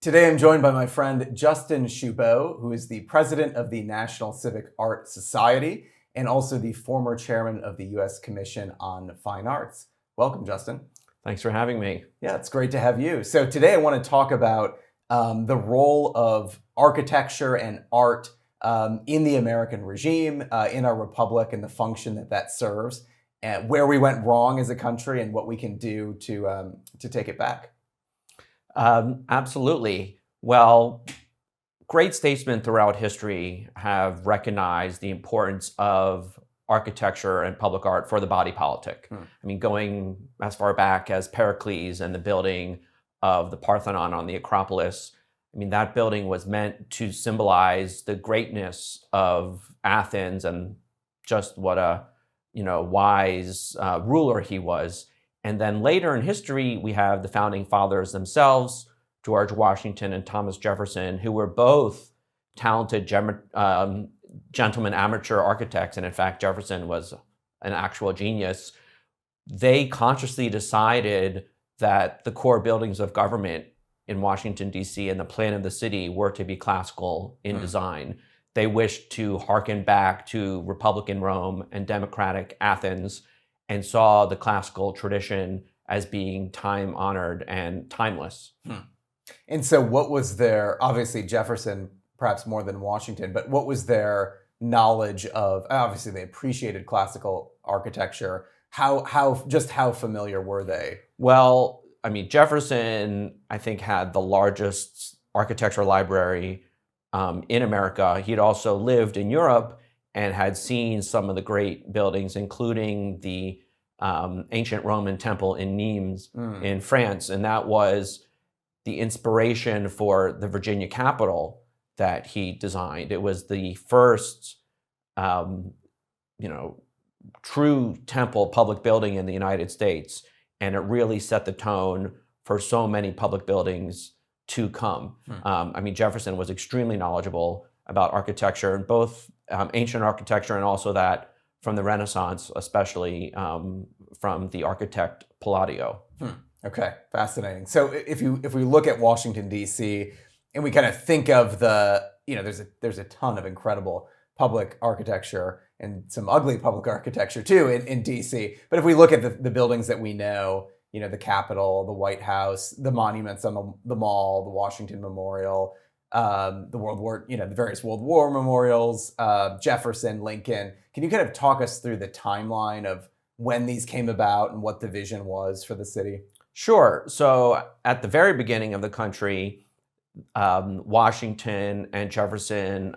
Today I'm joined by my friend Justin Shubow, who is the president of the National Civic Art Society and also the former chairman of the U.S. Commission on Fine Arts. Welcome, Justin. Thanks for having me. Yeah, it's great to have you. So today I want to talk about the role of architecture and art in the American regime, in our republic, and the function that that serves, and where we went wrong as a country and what we can do to take it back. Absolutely. Well, great statesmen throughout history have recognized the importance of architecture and public art for the body politic. I mean, going as far back as Pericles and the building of the Parthenon on the Acropolis. I mean, that building was meant to symbolize the greatness of Athens and just what a, wise ruler he was. And then later in history, we have the founding fathers themselves, George Washington and Thomas Jefferson, who were both talented gentlemen amateur architects. And in fact, Jefferson was an actual genius. They consciously decided that the core buildings of government in Washington, D.C. and the plan of the city were to be classical in design. They wished to hearken back to Republican Rome and democratic Athens, and saw the classical tradition as being time-honored and timeless. And so what was their, obviously Jefferson, perhaps more than Washington, but what was their knowledge of, obviously they appreciated classical architecture. How familiar were they? Well, I mean, Jefferson, I think, had the largest architectural library in America. He'd also lived in Europe and had seen some of the great buildings, including the ancient Roman temple in Nimes in France. And that was the inspiration for the Virginia Capitol that he designed. It was the first, true temple public building in the United States. And it really set the tone for so many public buildings to come. I mean, Jefferson was extremely knowledgeable about architecture, and both ancient architecture and also that from the Renaissance, especially from the architect Palladio. Okay, fascinating. So if we look at Washington, D.C., and we kind of think of there's a ton of incredible public architecture and some ugly public architecture too in D.C. But if we look at the buildings that we know, the Capitol, the White House, the monuments on the Mall, the Washington Memorial, the various World War memorials, Jefferson, Lincoln. Can you kind of talk us through the timeline of when these came about and what the vision was for the city? Sure. So at the very beginning of the country, Washington and Jefferson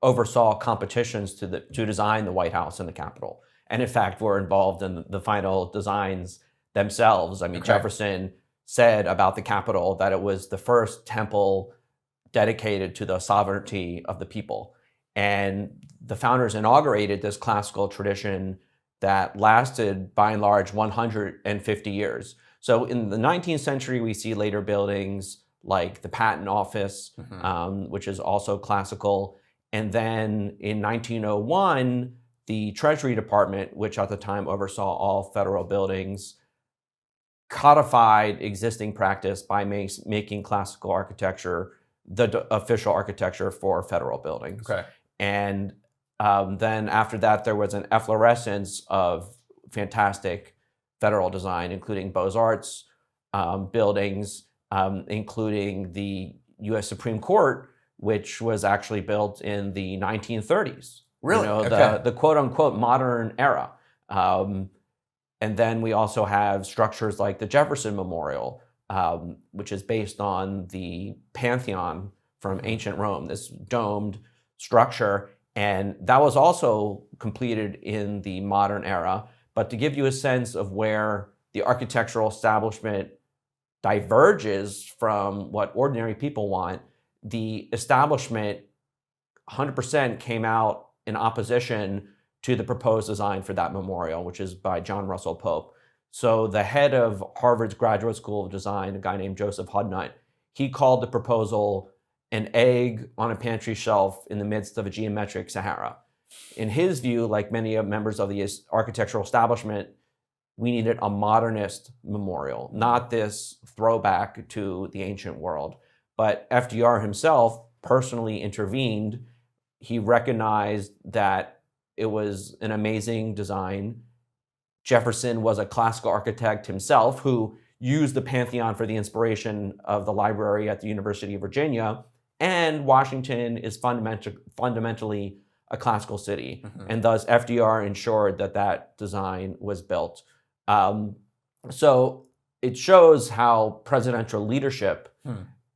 oversaw competitions to design the White House and the Capitol. And in fact, were involved in the final designs themselves. I mean, okay. Jefferson said about the Capitol that it was the first temple dedicated to the sovereignty of the people. And the founders inaugurated this classical tradition that lasted, by and large, 150 years. So in the 19th century, we see later buildings like the Patent Office, which is also classical. And then in 1901, the Treasury Department, which at the time oversaw all federal buildings, codified existing practice by making classical architecture the official architecture for federal buildings. Okay. And then after that, there was an efflorescence of fantastic federal design, including Beaux-Arts buildings, including the U.S. Supreme Court, which was actually built in the 1930s. Really? The quote-unquote modern era. And then we also have structures like the Jefferson Memorial, which is based on the Pantheon from ancient Rome, this domed structure. And that was also completed in the modern era. But to give you a sense of where the architectural establishment diverges from what ordinary people want, the establishment 100% came out in opposition to the proposed design for that memorial, which is by John Russell Pope. So the head of Harvard's Graduate School of Design, a guy named Joseph Hudnut, he called the proposal an egg on a pantry shelf in the midst of a geometric Sahara. In his view, like many members of the architectural establishment, we needed a modernist memorial, not this throwback to the ancient world. But FDR himself personally intervened. He recognized that it was an amazing design. Jefferson was a classical architect himself who used the Pantheon for the inspiration of the library at the University of Virginia. And Washington is fundamentally a classical city. Mm-hmm. And thus FDR ensured that that design was built. So it shows how presidential leadership,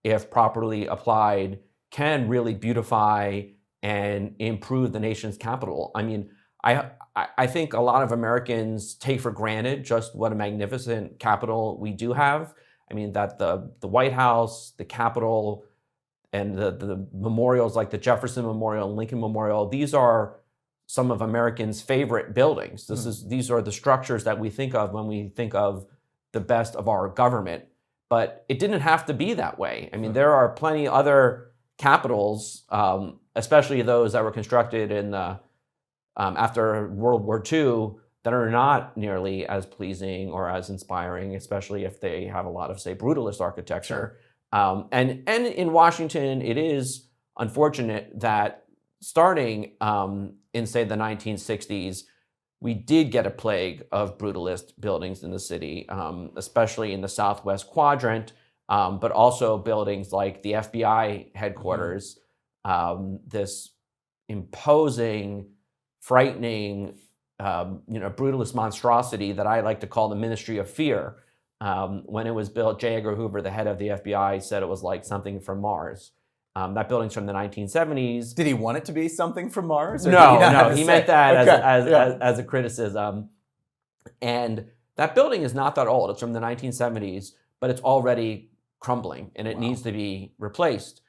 if properly applied, can really beautify and improve the nation's capital. I mean, I think a lot of Americans take for granted just what a magnificent capital we do have. I mean, that the White House, the Capitol, and the memorials like the Jefferson Memorial and Lincoln Memorial, these are some of Americans' favorite buildings. These are the structures that we think of when we think of the best of our government. But it didn't have to be that way. I mean, there are plenty other capitals, especially those that were constructed in the after World War II, that are not nearly as pleasing or as inspiring, especially if they have a lot of, say, brutalist architecture. And in Washington, it is unfortunate that starting in, say, the 1960s, we did get a plague of brutalist buildings in the city, especially in the southwest quadrant, but also buildings like the FBI headquarters, this imposing, frightening, brutalist monstrosity that I like to call the Ministry of Fear. When it was built, J. Edgar Hoover, the head of the FBI, said it was like something from Mars. That building's from the 1970s. Did he want it to be something from Mars? No, he meant that as a criticism. And that building is not that old. It's from the 1970s, but it's already crumbling and it needs to be replaced.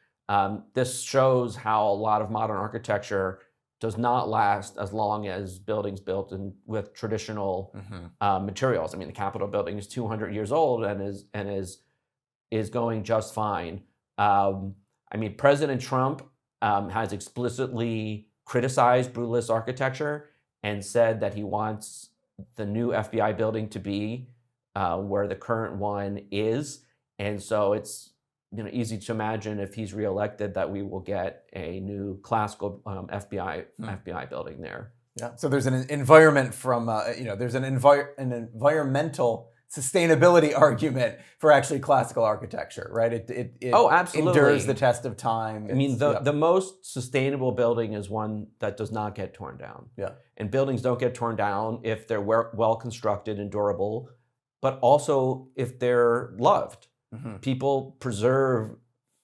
This shows how a lot of modern architecture does not last as long as buildings built with traditional materials. I mean, the Capitol building is 200 years old and is going just fine. I mean, President Trump has explicitly criticized brutalist architecture and said that he wants the new FBI building to be where the current one is. And so it's easy to imagine if he's reelected that we will get a new classical FBI building there. Yeah. So there's an environment from there's an environmental sustainability argument for actually classical architecture, right? It absolutely endures the test of time. I mean, the most sustainable building is one that does not get torn down. Yeah. And buildings don't get torn down if they're well constructed and durable, but also if they're loved. People preserve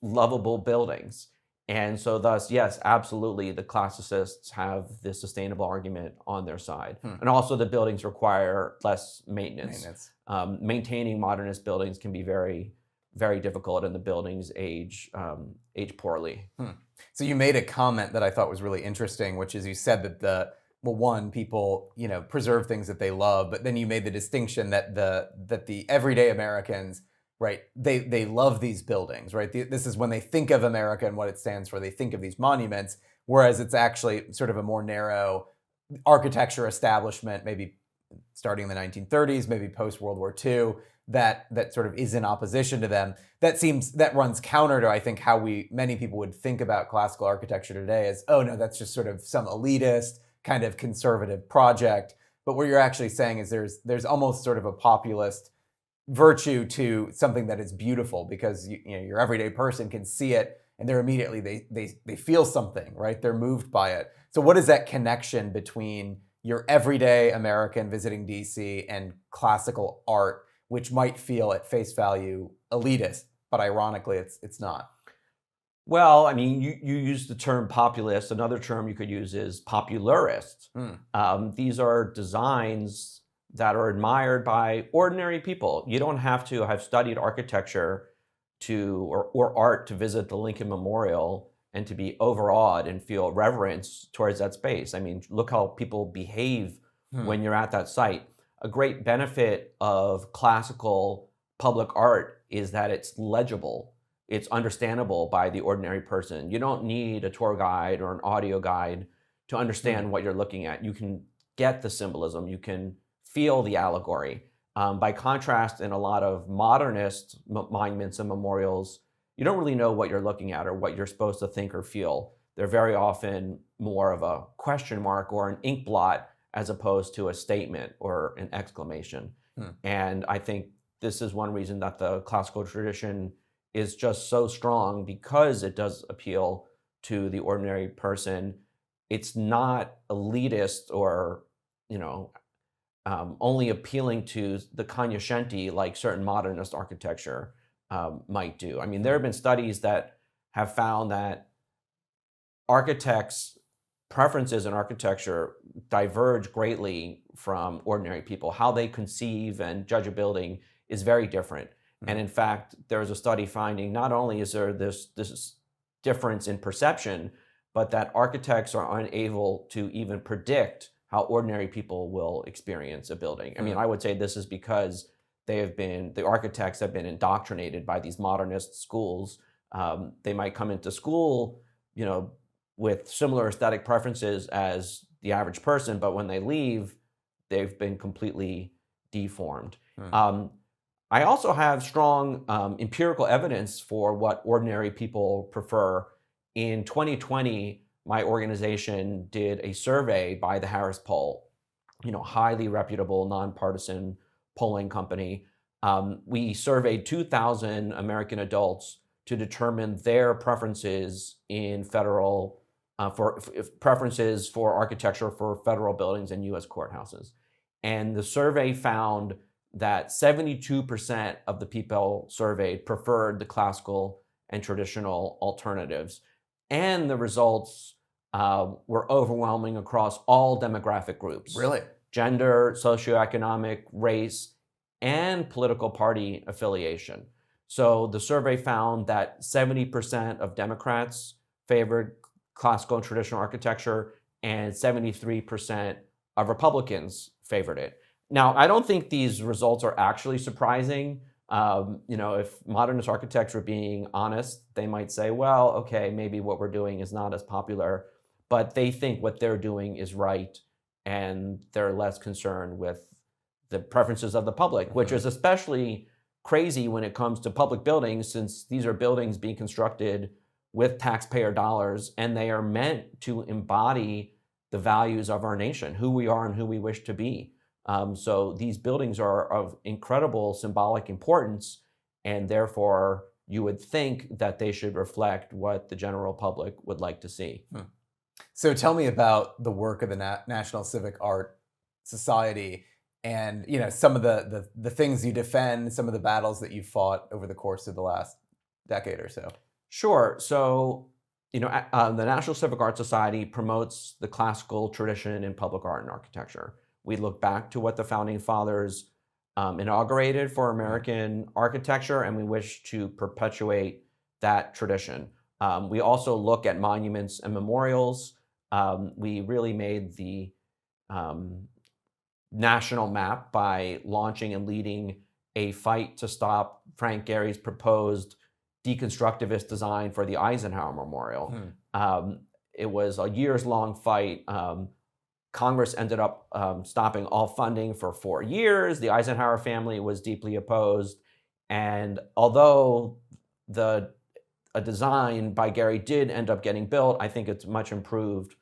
lovable buildings. And so thus, yes, absolutely, the classicists have the sustainable argument on their side. And also the buildings require less maintenance. Maintaining modernist buildings can be very, very difficult, and the buildings age poorly. So you made a comment that I thought was really interesting, which is you said that people, preserve things that they love, but then you made the distinction that the everyday Americans, right, they love these buildings, right? This is when they think of America and what it stands for, they think of these monuments, whereas it's actually sort of a more narrow architecture establishment, maybe starting in the 1930s, maybe post-World War II, that sort of is in opposition to them. That runs counter to, I think, how many people would think about classical architecture today as, oh no, that's just sort of some elitist kind of conservative project. But what you're actually saying is there's almost sort of a populist virtue to something that is beautiful, because your everyday person can see it and they're immediately they feel something, right? They're moved by it. So what is that connection between your everyday American visiting DC and classical art, which might feel at face value elitist, but ironically it's not? Well, I mean, you use the term populist. Another term you could use is popularist. These are designs that are admired by ordinary people. You don't have to have studied architecture or art to visit the Lincoln Memorial and to be overawed and feel reverence towards that space. I mean, look how people behave when you're at that site. A great benefit of classical public art is that it's legible. It's understandable by the ordinary person. You don't need a tour guide or an audio guide to understand what you're looking at. You can get the symbolism. You can feel the allegory. By contrast, in a lot of modernist monuments and memorials, you don't really know what you're looking at or what you're supposed to think or feel. They're very often more of a question mark or an ink blot as opposed to a statement or an exclamation. And I think this is one reason that the classical tradition is just so strong, because it does appeal to the ordinary person. It's not elitist or, only appealing to the cognoscenti like certain modernist architecture might do. I mean, there have been studies that have found that architects' preferences in architecture diverge greatly from ordinary people. How they conceive and judge a building is very different. And in fact, there was a study finding not only is there this difference in perception, but that architects are unable to even predict how ordinary people will experience a building. I mean, I would say this is because the architects have been indoctrinated by these modernist schools. They might come into school, with similar aesthetic preferences as the average person, but when they leave, they've been completely deformed. I also have strong empirical evidence for what ordinary people prefer. In 2020, my organization did a survey by the Harris Poll, highly reputable, nonpartisan polling company. We surveyed 2,000 American adults to determine their preferences in federal preferences for architecture for federal buildings and U.S. courthouses. And the survey found that 72% of the people surveyed preferred the classical and traditional alternatives. And the results were overwhelming across all demographic groups. Really? Gender, socioeconomic, race, and political party affiliation. So the survey found that 70% of Democrats favored classical and traditional architecture, and 73% of Republicans favored it. Now, I don't think these results are actually surprising. If modernist architects were being honest, they might say, well, okay, maybe what we're doing is not as popular, but they think what they're doing is right, and they're less concerned with the preferences of the public, which is especially crazy when it comes to public buildings, since these are buildings being constructed with taxpayer dollars, and they are meant to embody the values of our nation, who we are and who we wish to be. So these buildings are of incredible symbolic importance, and therefore you would think that they should reflect what the general public would like to see. So tell me about the work of the National Civic Art Society, and some of the things you defend, some of the battles that you fought over the course of the last decade or so. Sure. So, the National Civic Art Society promotes the classical tradition in public art and architecture. We look back to what the founding fathers inaugurated for American architecture, and we wish to perpetuate that tradition. We also look at monuments and memorials. We really made the national map by launching and leading a fight to stop Frank Gehry's proposed deconstructivist design for the Eisenhower Memorial. It was a years-long fight. Congress ended up stopping all funding for 4 years. The Eisenhower family was deeply opposed. And although a design by Gehry did end up getting built, I think it's much improved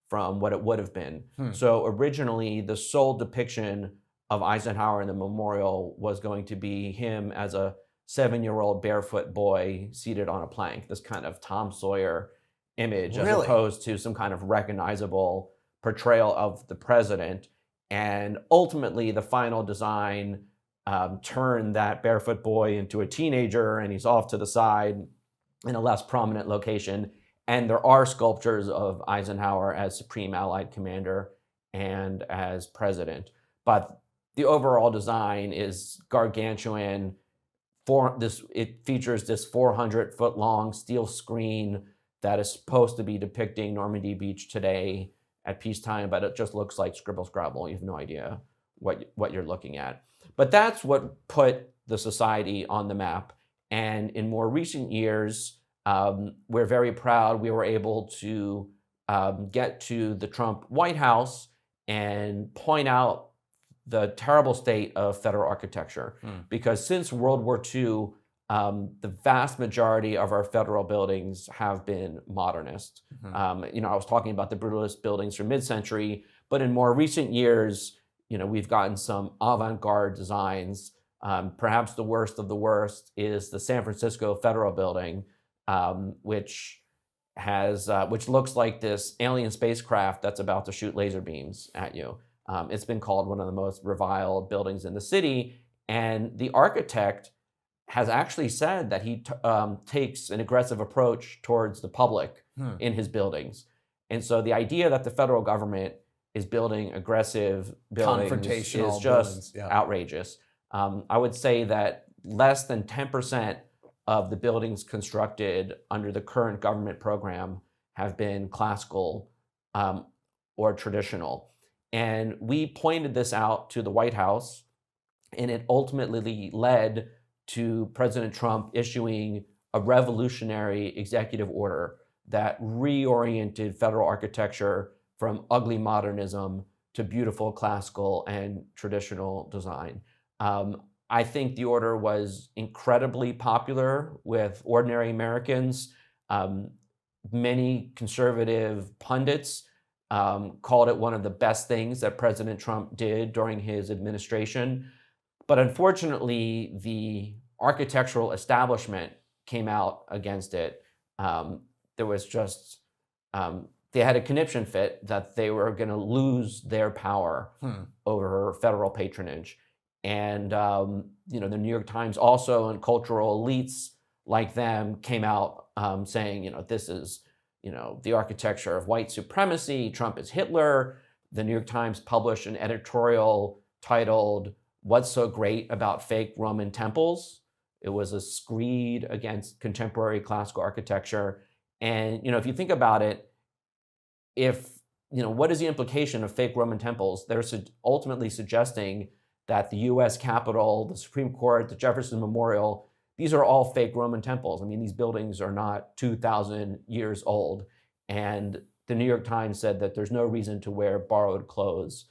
from what it would have been. So originally, the sole depiction of Eisenhower in the memorial was going to be him as a 7-year-old barefoot boy seated on a plank, this kind of Tom Sawyer image, as opposed to some kind of recognizable portrayal of the president. And ultimately, the final design turned that barefoot boy into a teenager, and he's off to the side in a less prominent location. And there are sculptures of Eisenhower as Supreme Allied Commander and as president. But the overall design is gargantuan. It features this 400-foot-long steel screen that is supposed to be depicting Normandy Beach today at peacetime, but it just looks like scribble scrabble. You have no idea what you're looking at. But that's what put the society on the map. And in more recent years, we're very proud we were able to get to the Trump White House and point out the terrible state of federal architecture. Because since World War II, The vast majority of our federal buildings have been modernist. I was talking about the brutalist buildings from mid-century, but in more recent years, we've gotten some avant-garde designs. Perhaps the worst of the worst is the San Francisco Federal Building, which looks like this alien spacecraft that's about to shoot laser beams at you. It's been called one of the most reviled buildings in the city, and the architect has actually said that he takes an aggressive approach towards the public in his buildings. And so the idea that the federal government is building aggressive buildings is just outrageous. I would say that less than 10% of the buildings constructed under the current government program have been classical or traditional. And we pointed this out to the White House, and it ultimately led to President Trump issuing a revolutionary executive order that reoriented federal architecture from ugly modernism to beautiful classical and traditional design. I think the order was incredibly popular with ordinary Americans. Many conservative pundits called it one of the best things that President Trump did during his administration. But unfortunately, the architectural establishment came out against it. There was just, they had a conniption fit that they were going to lose their power over federal patronage. And, the New York Times also, and cultural elites like them came out saying, this is, the architecture of white supremacy. Trump is Hitler. The New York Times published an editorial titled, "What's so great about fake Roman temples?" It was a screed against contemporary classical architecture. And, if you think about it, what is the implication of fake Roman temples? They're ultimately suggesting that the US Capitol, the Supreme Court, the Jefferson Memorial, these are all fake Roman temples. I mean, these buildings are not 2,000 years old. And the New York Times said that there's no reason to wear borrowed clothes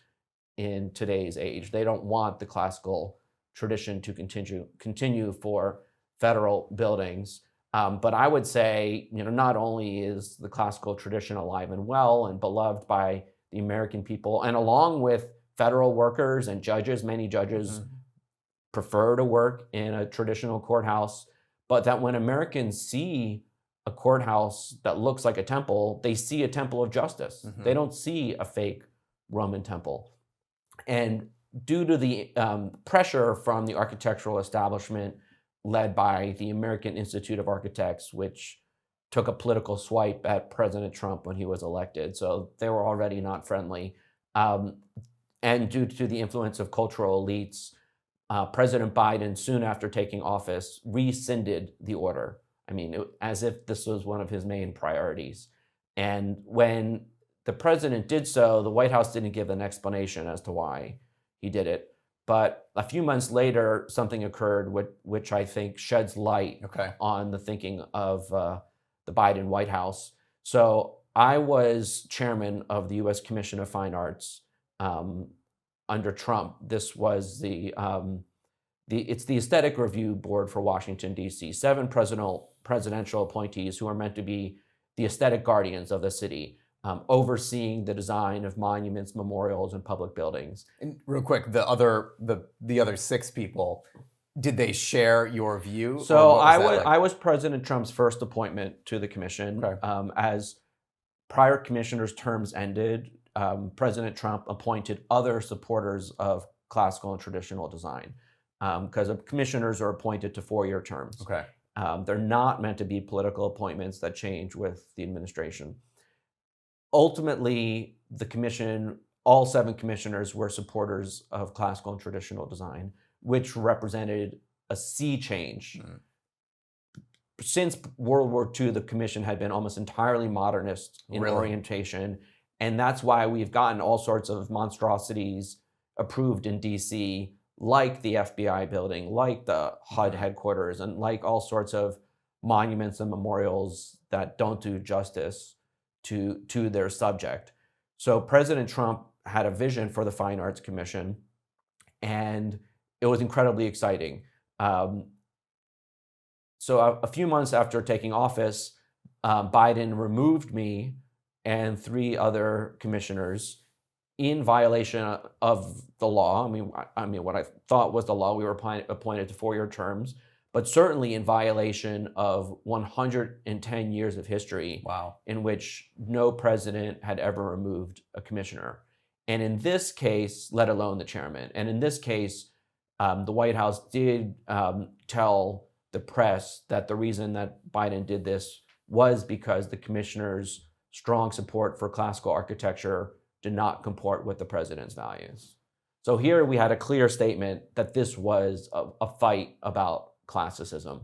in today's age. They don't want the classical tradition to continue for federal buildings. But I would say, not only is the classical tradition alive and well and beloved by the American people, and along with federal workers and judges, many judges prefer to work in a traditional courthouse, but that when Americans see a courthouse that looks like a temple, they see a temple of justice. They don't see a fake Roman temple. And due to the pressure from the architectural establishment led by the American Institute of Architects, which took a political swipe at President Trump when he was elected, so they were already not friendly, and due to the influence of cultural elites, President Biden, soon after taking office, rescinded the order. I mean, as if this was one of his main priorities. And when the president did so, the White House didn't give an explanation as to why he did it. But a few months later, something occurred which I think sheds light on the thinking of the Biden White House. So I was chairman of the U.S. Commission of Fine Arts under Trump. This was it's the Aesthetic Review Board for Washington, D.C. 7 presidential appointees who are meant to be the aesthetic guardians of the city, overseeing the design of monuments, memorials, and public buildings. And real quick, the other 6 people, did they share your view? So I was President Trump's first appointment to the commission. As prior commissioners' terms ended, President Trump appointed other supporters of classical and traditional design, because commissioners are appointed to 4-year terms. They're not meant to be political appointments that change with the administration. Ultimately, the commission, all 7 commissioners were supporters of classical and traditional design, which represented a sea change. Since World War II, the commission had been almost entirely modernist in orientation, and that's why we've gotten all sorts of monstrosities approved in DC, like the FBI building, like the HUD headquarters, and like all sorts of monuments and memorials that don't do justice to their subject. So President Trump had a vision for the Fine Arts Commission, and it was incredibly exciting. So a few months after taking office, Biden removed me and 3 other commissioners in violation of the law. I mean, what I thought was the law. We were appointed to 4-year terms, but certainly in violation of 110 years of history. Wow. In which no president had ever removed a commissioner. And in this case, let alone the chairman, and in this case, the White House did tell the press that the reason that Biden did this was because the commissioner's strong support for classical architecture did not comport with the president's values. So here we had a clear statement that this was a fight about classicism,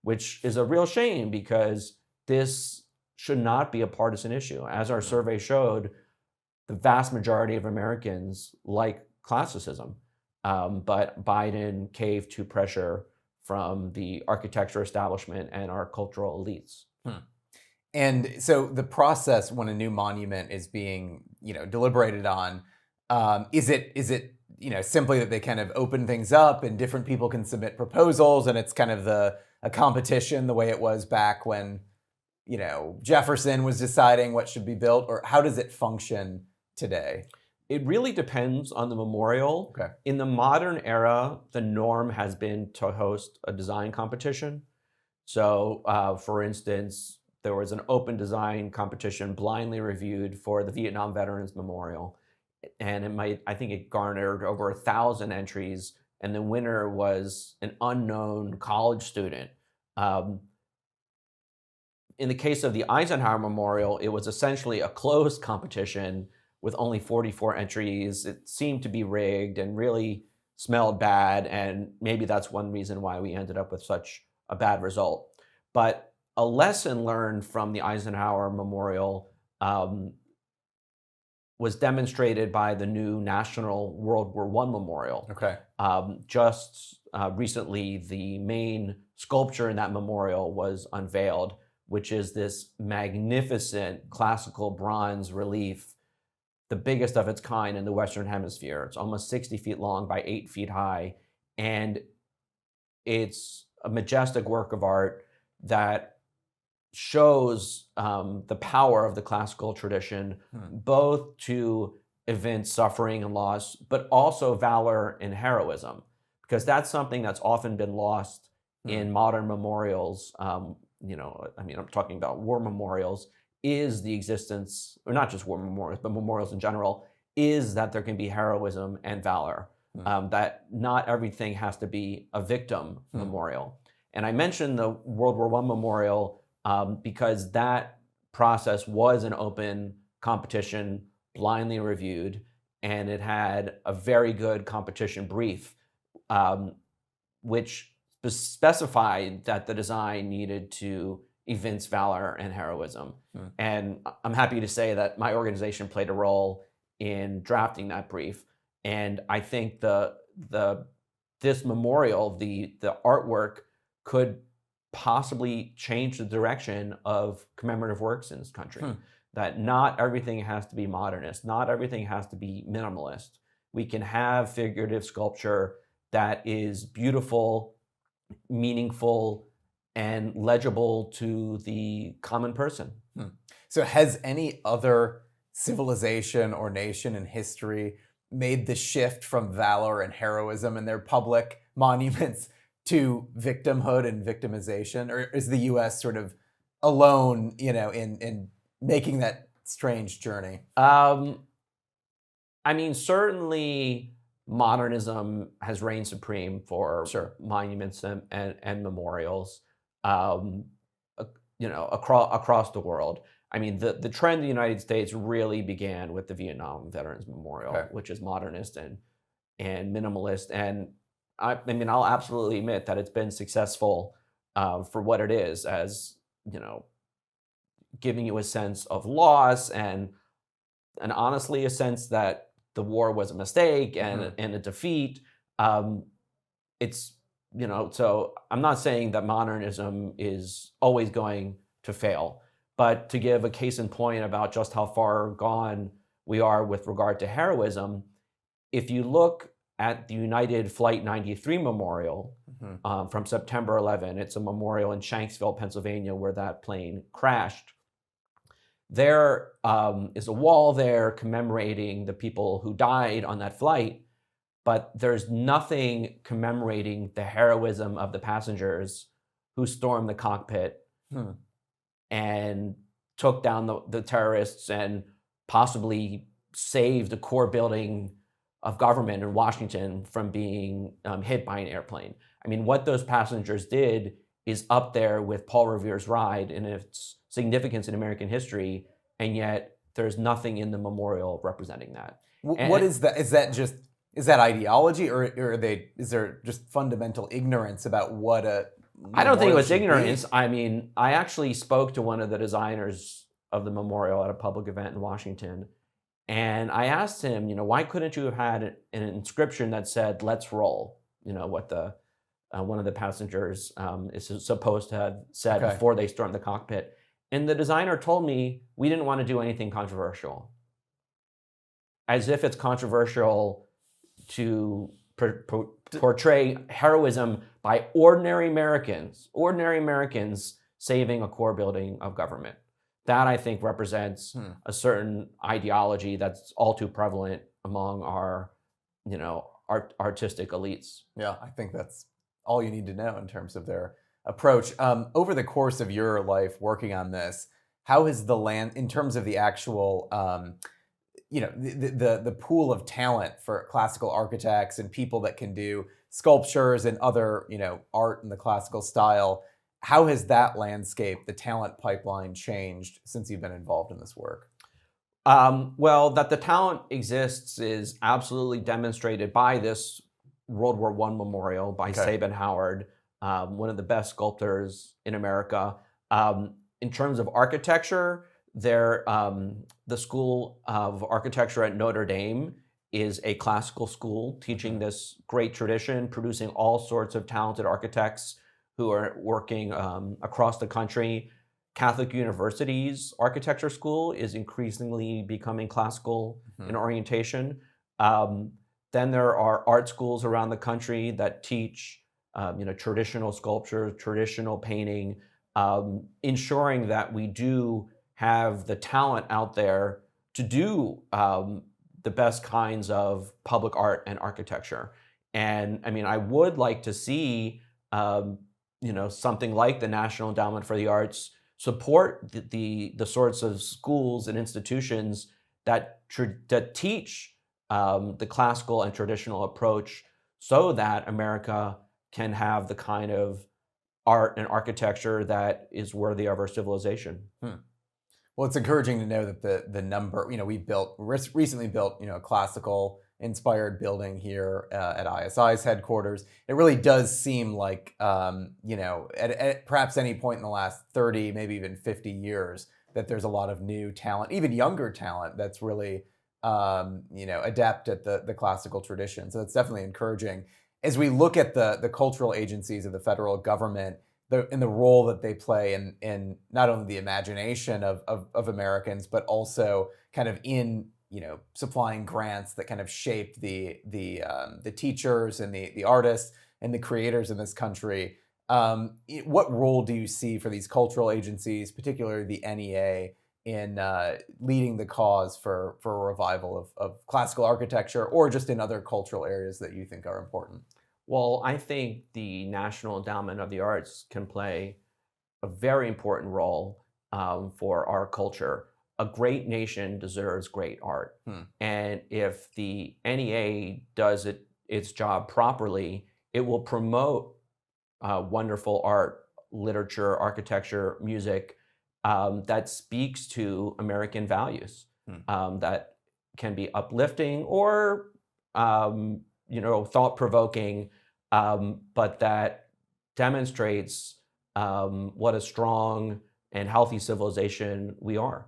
which is a real shame because this should not be a partisan issue. As our survey showed, the vast majority of Americans like classicism, but Biden caved to pressure from the architecture establishment and our cultural elites. And so the process when a new monument is being, deliberated on, is it simply that they kind of open things up and different people can submit proposals and it's kind of a competition the way it was back when, Jefferson was deciding what should be built, or how does it function today? It really depends on the memorial. Okay. In the modern era, the norm has been to host a design competition. So, for instance, there was an open design competition blindly reviewed for the Vietnam Veterans Memorial. And I think it garnered over 1,000 entries, and the winner was an unknown college student. In the case of the Eisenhower Memorial, it was essentially a closed competition with only 44 entries. It seemed to be rigged and really smelled bad, and maybe that's one reason why we ended up with such a bad result. But a lesson learned from the Eisenhower Memorial was demonstrated by the new National World War I Memorial. Okay. Just recently, the main sculpture in that memorial was unveiled, which is this magnificent classical bronze relief, the biggest of its kind in the Western Hemisphere. It's almost 60 feet long by 8 feet high, and it's a majestic work of art that shows the power of the classical tradition, both to evince suffering and loss, but also valor and heroism, because that's something that's often been lost in modern memorials. I'm talking about war memorials, is the existence, or not just war memorials, but memorials in general, is that there can be heroism and valor, that not everything has to be a victim memorial. And I mentioned the World War I Memorial because that process was an open competition, blindly reviewed, and it had a very good competition brief, which specified that the design needed to evince valor and heroism. And I'm happy to say that my organization played a role in drafting that brief. And I think this memorial, the artwork, could possibly change the direction of commemorative works in this country. That not everything has to be modernist, not everything has to be minimalist. We can have figurative sculpture that is beautiful, meaningful, and legible to the common person. So has any other civilization or nation in history made the shift from valor and heroism in their public monuments to victimhood and victimization? Or is the US sort of alone, in making that strange journey? Certainly modernism has reigned supreme for monuments and memorials, across the world. The trend in the United States really began with the Vietnam Veterans Memorial, which is modernist and minimalist. And I'll absolutely admit that it's been successful for what it is, as giving you a sense of loss and honestly a sense that the war was a mistake and a defeat. So I'm not saying that modernism is always going to fail, but to give a case in point about just how far gone we are with regard to heroism, if you look at the United Flight 93 Memorial from September 11. It's a memorial in Shanksville, Pennsylvania, where that plane crashed. There is a wall there commemorating the people who died on that flight, but there's nothing commemorating the heroism of the passengers who stormed the cockpit and took down the terrorists and possibly saved the core building of government in Washington from being hit by an airplane. I mean, what those passengers did is up there with Paul Revere's ride and its significance in American history, and yet there's nothing in the memorial representing that. What is that? Is that ideology, or is there just fundamental ignorance about what a I don't think it was should ignorance. be? I mean, I actually spoke to one of the designers of the memorial at a public event in Washington, and I asked him, why couldn't you have had an inscription that said "Let's roll"? What the one of the passengers is supposed to have said before they stormed the cockpit. And the designer told me we didn't want to do anything controversial, as if it's controversial to portray heroism by ordinary Americans saving a core building of government. That, I think, represents a certain ideology that's all too prevalent among our, artistic elites. Yeah, I think that's all you need to know in terms of their approach. Over the course of your life working on this, how has the land, in terms of the actual, the pool of talent for classical architects and people that can do sculptures and other, art in the classical style, how has that landscape, the talent pipeline, changed since you've been involved in this work? Well, that the talent exists is absolutely demonstrated by this World War I memorial by Sabin Howard, one of the best sculptors in America. In terms of architecture, the School of Architecture at Notre Dame is a classical school teaching this great tradition, producing all sorts of talented architects who are working across the country. Catholic University's architecture school is increasingly becoming classical in orientation. Then there are art schools around the country that teach traditional sculpture, traditional painting, ensuring that we do have the talent out there to do the best kinds of public art and architecture. And I mean, I would like to see something like the National Endowment for the Arts support the sorts of schools and institutions that teach the classical and traditional approach, so that America can have the kind of art and architecture that is worthy of our civilization. Well, it's encouraging to know that the number, we recently built, a classical inspired building here at ISI's headquarters. It really does seem like, at perhaps any point in the last 30, maybe even 50 years, that there's a lot of new talent, even younger talent, that's really, adept at the classical tradition. So it's definitely encouraging. As we look at the cultural agencies of the federal government, in the role that they play in not only the imagination of Americans, but also kind of in supplying grants that kind of shape the teachers and the artists and the creators in this country. What role do you see for these cultural agencies, particularly the NEA, in leading the cause for a revival of classical architecture, or just in other cultural areas that you think are important? Well, I think the National Endowment of the Arts can play a very important role for our culture. A great nation deserves great art. And if the NEA does its job properly, it will promote wonderful art, literature, architecture, music that speaks to American values, that can be uplifting or thought-provoking, but that demonstrates what a strong and healthy civilization we are.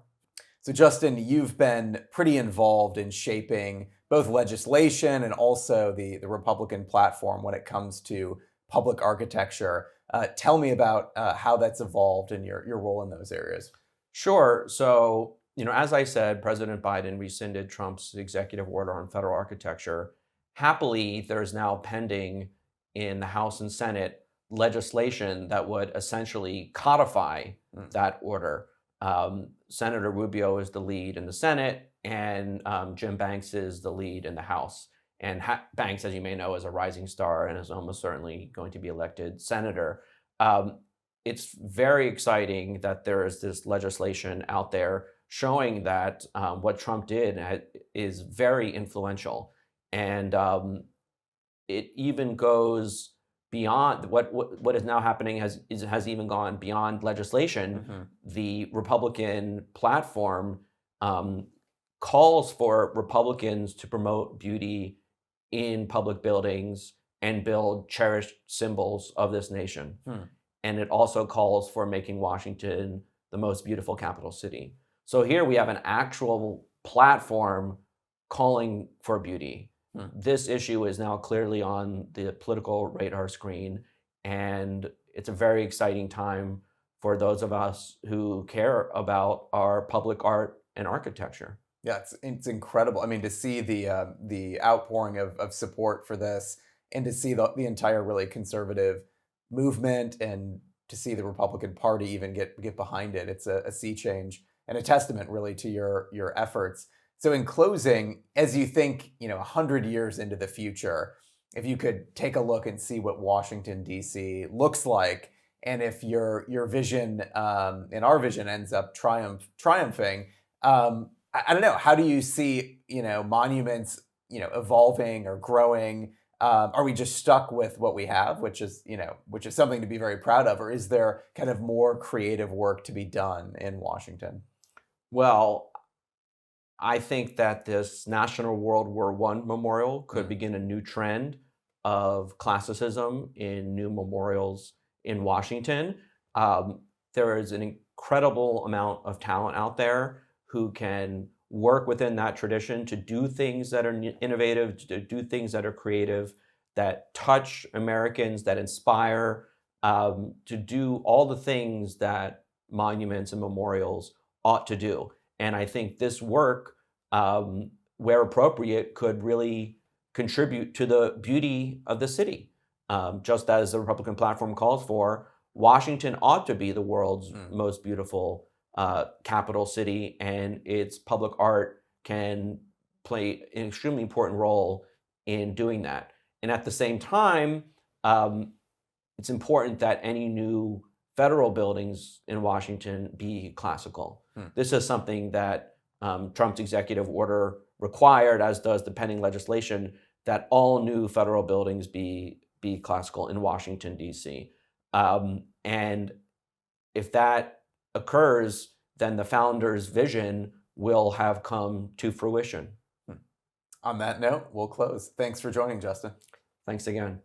So Justin, you've been pretty involved in shaping both legislation and also the Republican platform when it comes to public architecture. Tell me about how that's evolved and your role in those areas. Sure. So, as I said, President Biden rescinded Trump's executive order on federal architecture. Happily, there's now pending in the House and Senate legislation that would essentially codify that order. Senator Rubio is the lead in the Senate, and Jim Banks is the lead in the House. And Banks, as you may know, is a rising star and is almost certainly going to be elected senator. It's very exciting that there is this legislation out there showing that what Trump did is very influential. And it even goes beyond what is now happening has even gone beyond legislation. The Republican platform calls for Republicans to promote beauty in public buildings and build cherished symbols of this nation. And it also calls for making Washington the most beautiful capital city. So here we have an actual platform calling for beauty. This issue is now clearly on the political radar screen, and it's a very exciting time for those of us who care about our public art and architecture. Yeah, it's incredible. I mean, to see the outpouring of support for this, and to see the entire really conservative movement, and to see the Republican Party even get behind it, it's a sea change and a testament really to your efforts. So in closing, as you think, 100 years into the future, if you could take a look and see what Washington, D.C. looks like, and if your vision and our vision ends up triumphing, I don't know, how do you see, monuments, evolving or growing? Are we just stuck with what we have, which is something to be very proud of, or is there kind of more creative work to be done in Washington? Well, I think that this National World War I memorial could begin a new trend of classicism in new memorials in Washington. There is an incredible amount of talent out there who can work within that tradition to do things that are innovative, to do things that are creative, that touch Americans, that inspire, to do all the things that monuments and memorials ought to do. And I think this work, where appropriate, could really contribute to the beauty of the city. Just as the Republican platform calls for, Washington ought to be the world's most beautiful capital city, and its public art can play an extremely important role in doing that. And at the same time, it's important that any new federal buildings in Washington be classical. This is something that Trump's executive order required, as does the pending legislation, that all new federal buildings be classical in Washington, D.C. And if that occurs, then the founder's vision will have come to fruition. On that note, we'll close. Thanks for joining, Justin. Thanks again.